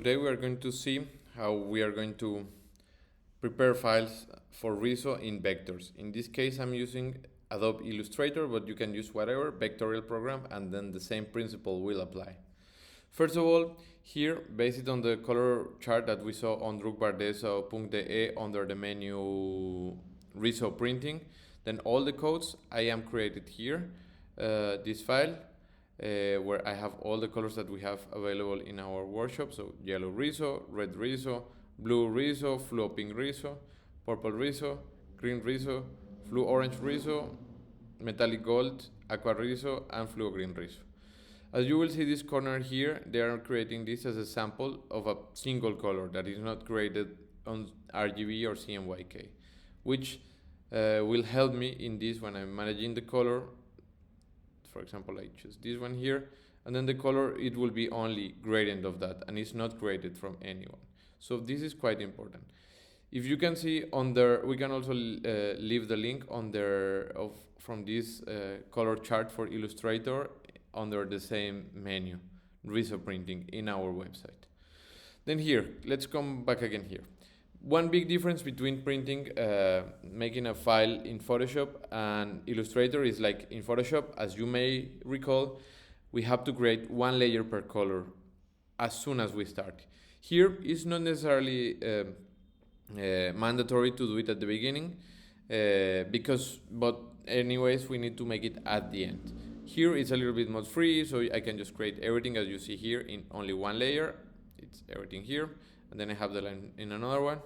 Today we are going to see how we are going to prepare files for Riso in vectors. In this case, I'm using Adobe Illustrator, but you can use whatever vectorial program, and then the same principle will apply. First of all, here, based on the color chart that we saw on Druckbar Dessau.de under the menu Riso printing, then all the codes I am created here, this file, where I have all the colors that we have available in our workshop. So yellow Riso, red Riso, blue Riso, fluo pink Riso, purple Riso, green Riso, fluo orange Riso, metallic gold, aqua Riso, and fluo green Riso. As you will see this corner here, they are creating this as a sample of a single color that is not created on RGB or CMYK, which will help me in this when I'm managing the color. For example, I choose this one here, and then the color, it will be only gradient of that, and it's not created from anyone. So this is quite important. If you can see on there, we can also leave the link on there from this color chart for Illustrator under the same menu, Riso printing, in our website. Then here, let's come back again here. One big difference between printing, making a file in Photoshop and Illustrator is like in Photoshop, as you may recall, we have to create one layer per color as soon as we start. Here, it's not necessarily mandatory to do it at the beginning, but anyways, we need to make it at the end. Here, it's a little bit more free, so I can just create everything as you see here in only one layer. It's everything here. And then I have the line in another one.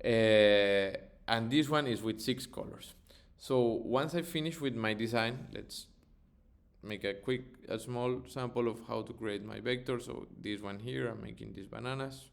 And this one is with 6 colors. So once I finish with my design, let's make a small sample of how to create my vector. So this one here, I'm making these bananas.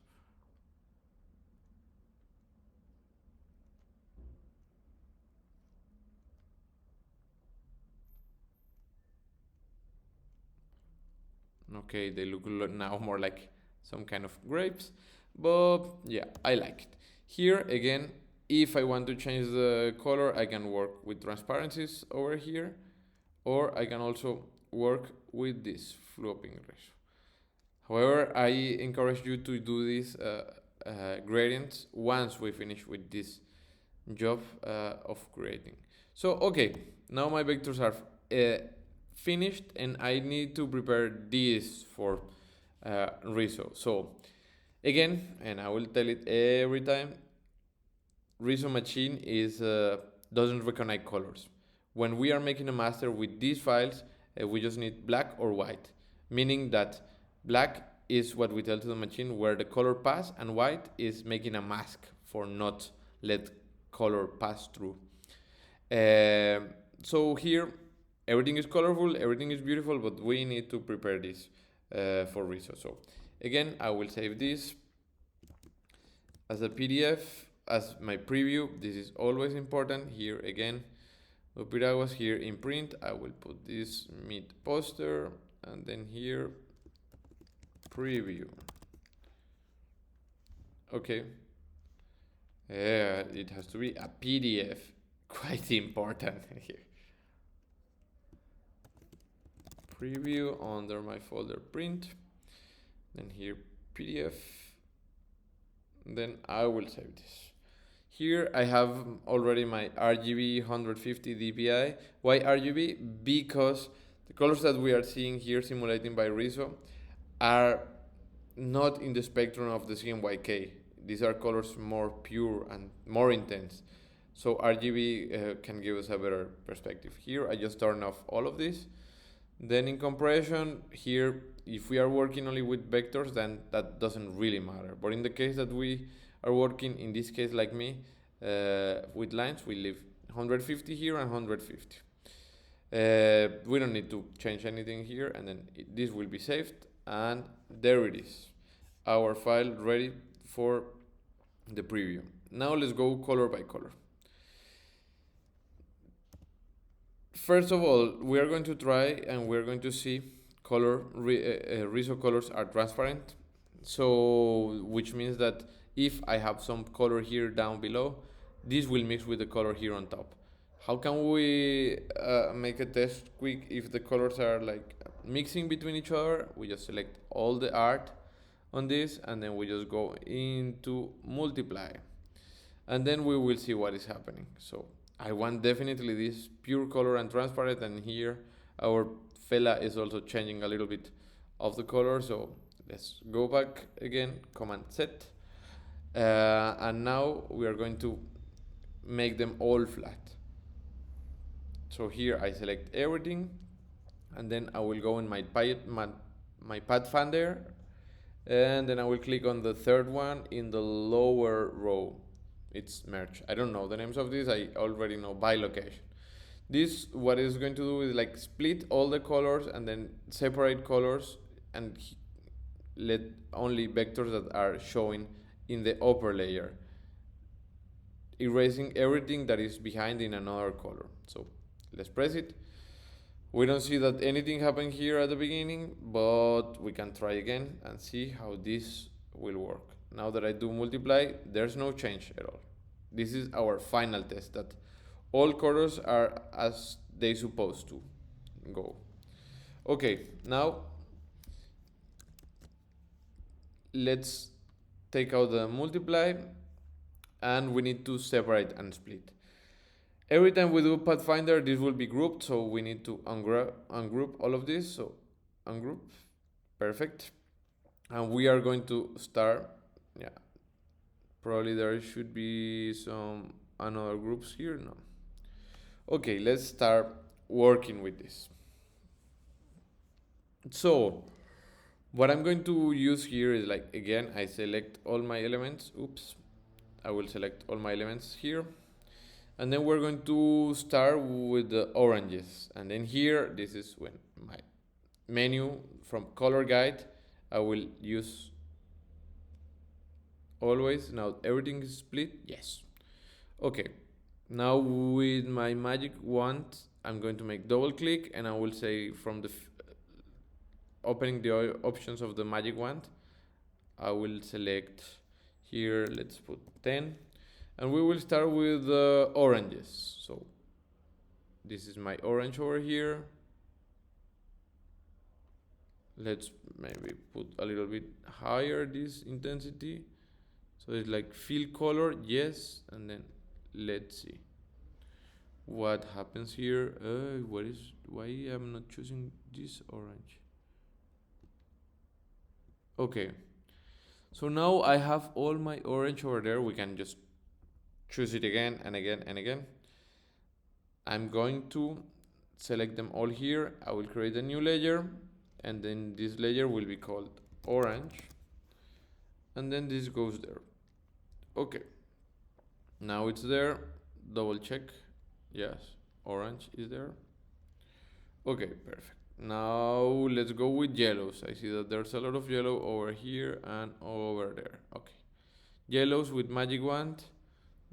Okay, they look now more like some kind of grapes, but yeah, I like it. Here again, if I want to change the color, I can work with transparencies over here, or I can also work with this fluo pink ratio. However, I encourage you to do these gradients once we finish with this job of creating. So okay, now my vectors are finished, and I need to prepare this for Riso. So again, and I will tell it every time, Riso machine is doesn't recognize colors. When we are making a master with these files, we just need black or white, meaning that black is what we tell to the machine where the color pass, and white is making a mask for not let color pass through. So here everything is colorful, everything is beautiful, but we need to prepare this for Riso. So again, I will save this as a PDF, as my preview. This is always important. Here again, Piraguas here in print. I will put this mid poster, and then here preview. Okay. It has to be a PDF. Quite important here. Preview under my folder print, then here PDF, then I will save this. Here I have already my RGB 150 dpi. Why RGB? Because the colors that we are seeing here simulating by Riso are not in the spectrum of the CMYK. These are colors more pure and more intense. So RGB can give us a better perspective. Here I just turn off all of this. Then in compression, here, if we are working only with vectors, then that doesn't really matter. But in the case that we are working, in this case like me, with lines, we leave 150 here and 150. We don't need to change anything here, and then this will be saved, and there it is. Our file ready for the preview. Now let's go color by color. First of all, we are going to try and we're going to see Riso colors are transparent. So, which means that if I have some color here down below, this will mix with the color here on top. How can we make a test quick if the colors are like mixing between each other? We just select all the art on this, and then we just go into multiply, and then we will see what is happening. So I want definitely this pure color and transparent, and here our fella is also changing a little bit of the color. So let's go back again, Command Z, and now we are going to make them all flat. So here I select everything, and then I will go in my Pathfinder, and then I will click on the third one in the lower row. It's merge. I don't know the names of this. I already know by location. This, what it's going to do is like split all the colors and then separate colors and let only vectors that are showing in the upper layer, erasing everything that is behind in another color. So let's press it. We don't see that anything happened here at the beginning, but we can try again and see how this will work. Now that I do multiply, there's no change at all. This is our final test, that all colors are as they supposed to go. Okay, now let's take out the multiply, and we need to separate and split. Every time we do Pathfinder, this will be grouped, so we need to ungroup all of this. So ungroup, perfect. And we are going to start, yeah, probably there should be some another groups here, no. Okay, let's start working with this. So what I'm going to use here is, like, again, I select all my elements. Oops, I will select all my elements here. And then we're going to start with the oranges. And then here, this is when my menu from color guide, I will use always. Now everything is split. Yes. Okay. Now with my magic wand, I'm going to make double click, and I will say from the opening the options of the magic wand, I will select here, let's put 10. And we will start with the oranges. So this is my orange over here. Let's maybe put a little bit higher this intensity. So it's like fill color, yes. And then let's see what happens here. Why I'm not choosing this orange? Okay. So now I have all my orange over there. We can just choose it again and again and again. I'm going to select them all here. I will create a new layer, and then this layer will be called orange, and then this goes there. Okay, now it's there. Double check. Yes, orange is there. Okay, perfect. Now let's go with yellows. I see that there's a lot of yellow over here and over there. Okay, yellows with magic wand.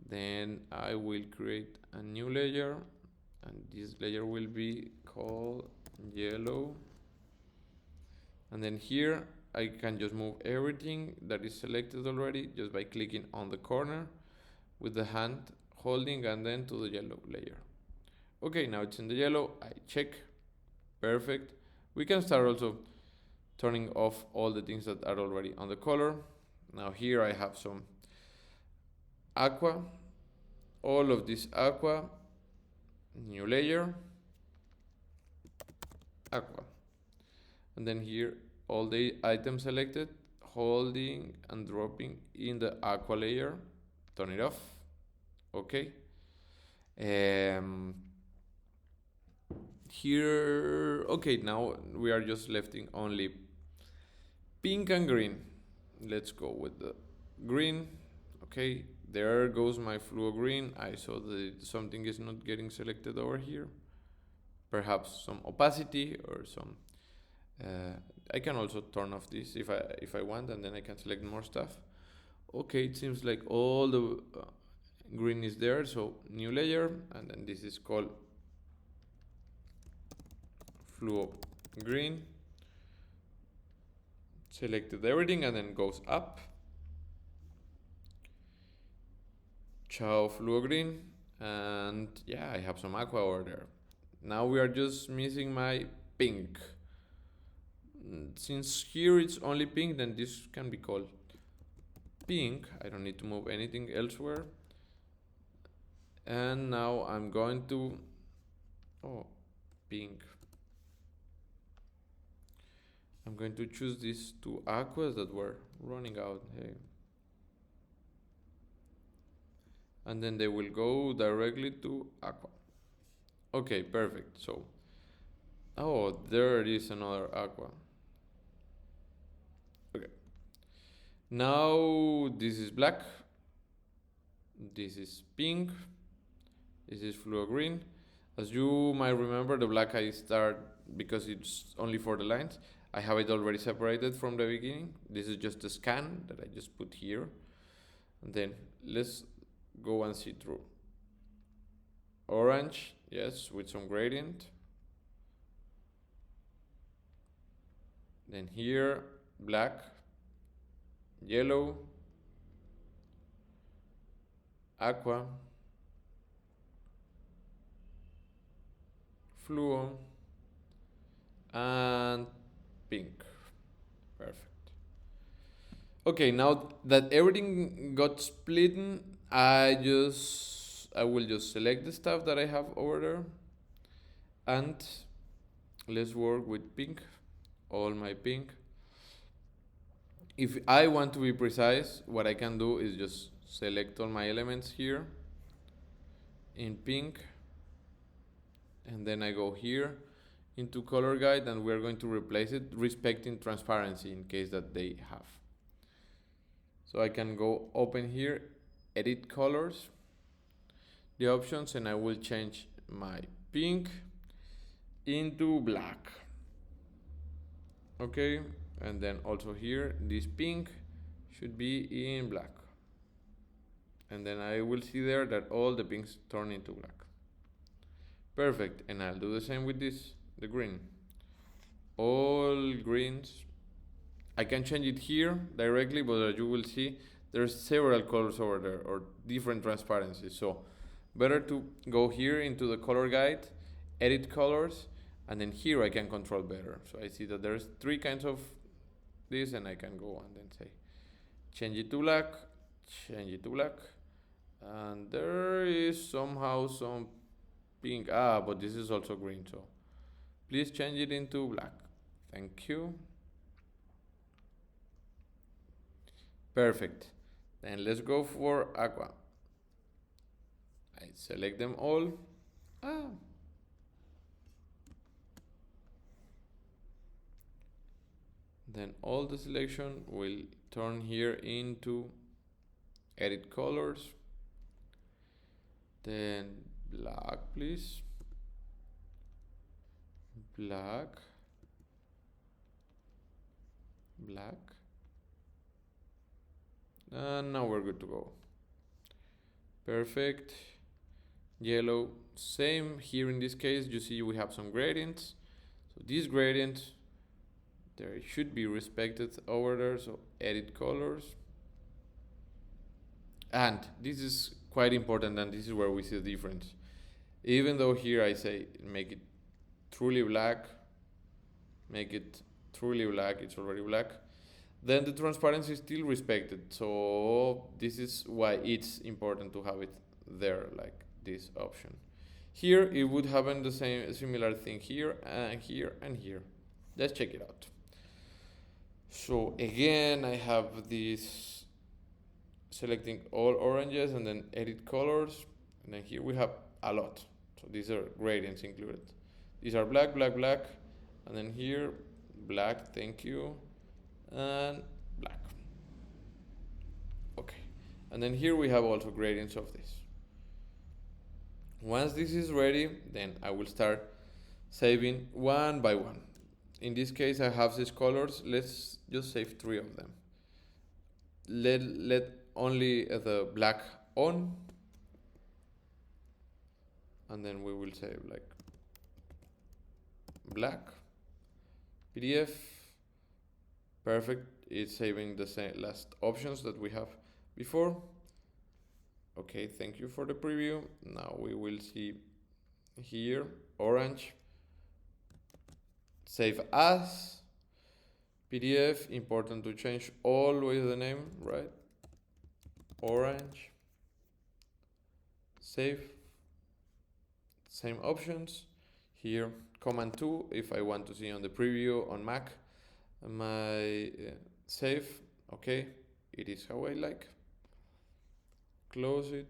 Then I will create a new layer, and this layer will be called yellow. And then here I can just move everything that is selected already just by clicking on the corner with the hand holding, and then to the yellow layer. Okay, now it's in the yellow. I check. Perfect. We can start also turning off all the things that are already on the color. Now here I have some aqua, all of this aqua, new layer, aqua, and then here all the items selected, holding and dropping in the aqua layer, turn it off. Okay. Here, okay, now we are just lefting only pink and green. Let's go with the green. Okay, there goes my fluo green. I saw that something is not getting selected over here. Perhaps some opacity or some. I can also turn off this if I want, and then I can select more stuff. Okay, it seems like all the green is there. So new layer, and then this is called fluo green. Selected everything and then goes up. Ciao fluo green, and yeah, I have some aqua over there. Now we are just missing my pink. since here it's only pink, then this can be called pink. I don't need to move anything elsewhere. And now I'm going to, oh, pink. I'm going to choose these two aquas that were running out. Hey. And then they will go directly to aqua. Okay, perfect. So, oh, there is another aqua. Okay. Now this is black. This is pink. This is fluo green. As you might remember, the black I start because it's only for the lines. I have it already separated from the beginning. This is just a scan that I just put here. And then let's go and see through. Orange, yes, with some gradient. Then here, black, yellow, aqua, fluo, and pink. Perfect. Okay, now that everything got split, I will just select the stuff that I have over there, and let's work with pink, all my pink. If I want to be precise, what I can do is just select all my elements here in pink, and then I go here into color guide, and we're going to replace it respecting transparency in case that they have. So I can go open here, edit colors, the options, and I will change my pink into black. Okay, and then also here, this pink should be in black. And then I will see there that all the pinks turn into black. Perfect, and I'll do the same with this, the green. All greens. I can change it here directly, but as you will see, there's several colors over there or different transparencies. So better to go here into the color guide, edit colors, and then here I can control better. So I see that there's 3 kinds of this, and I can go and then say, change it to black, change it to black. And there is somehow some pink, but this is also green. So please change it into black. Thank you. Perfect. Then let's go for aqua. I select them all. Then all the selection will turn here into edit colors. Then black, please. Black. Black. And now we're good to go. Perfect. Yellow, same here in this case. You see we have some gradients. So these gradients, they should be respected over there. So edit colors. And this is quite important, and this is where we see the difference. Even though here I say make it truly black, make it truly black, it's already black, then the transparency is still respected. So this is why it's important to have it there, like this option. Here it would happen the same similar thing here and here and here. Let's check it out. So again, I have this selecting all oranges and then edit colors, and then here we have a lot. So these are gradients included. These are black, black, black, and then here black, thank you, and black. Okay, and then here we have also gradients of this. Once this is ready, then I will start saving one by one. In this case, I have these colors. Let's just save 3 of them. Let only the black on, and then we will save like black PDF. Perfect. It's saving the same last options that we have before. Okay, thank you for the preview. Now we will see here orange, save as, PDF, important to change always the name, right? Orange. Save. Same options. Here, Command 2 if I want to see on the preview on Mac. My save, okay, it is how I like. Close it.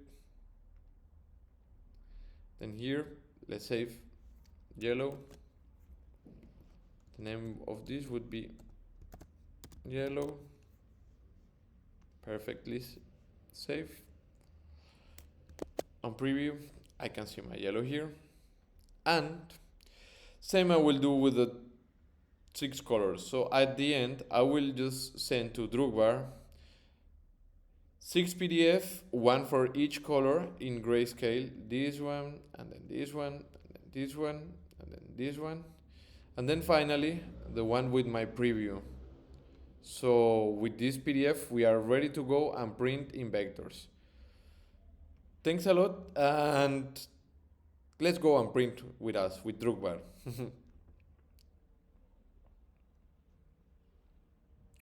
Then here, let's save yellow. The name of this would be yellow. Perfectly safe. On preview, I can see my yellow here. And same I will do with the 6 colors. So at the end, I will just send to Druckbar 6 PDF, one for each color in grayscale. This one, and then this one, and then this one, and then this one. And then finally, the one with my preview. So with this PDF, we are ready to go and print in vectors. Thanks a lot, and let's go and print with us, with Druckbar.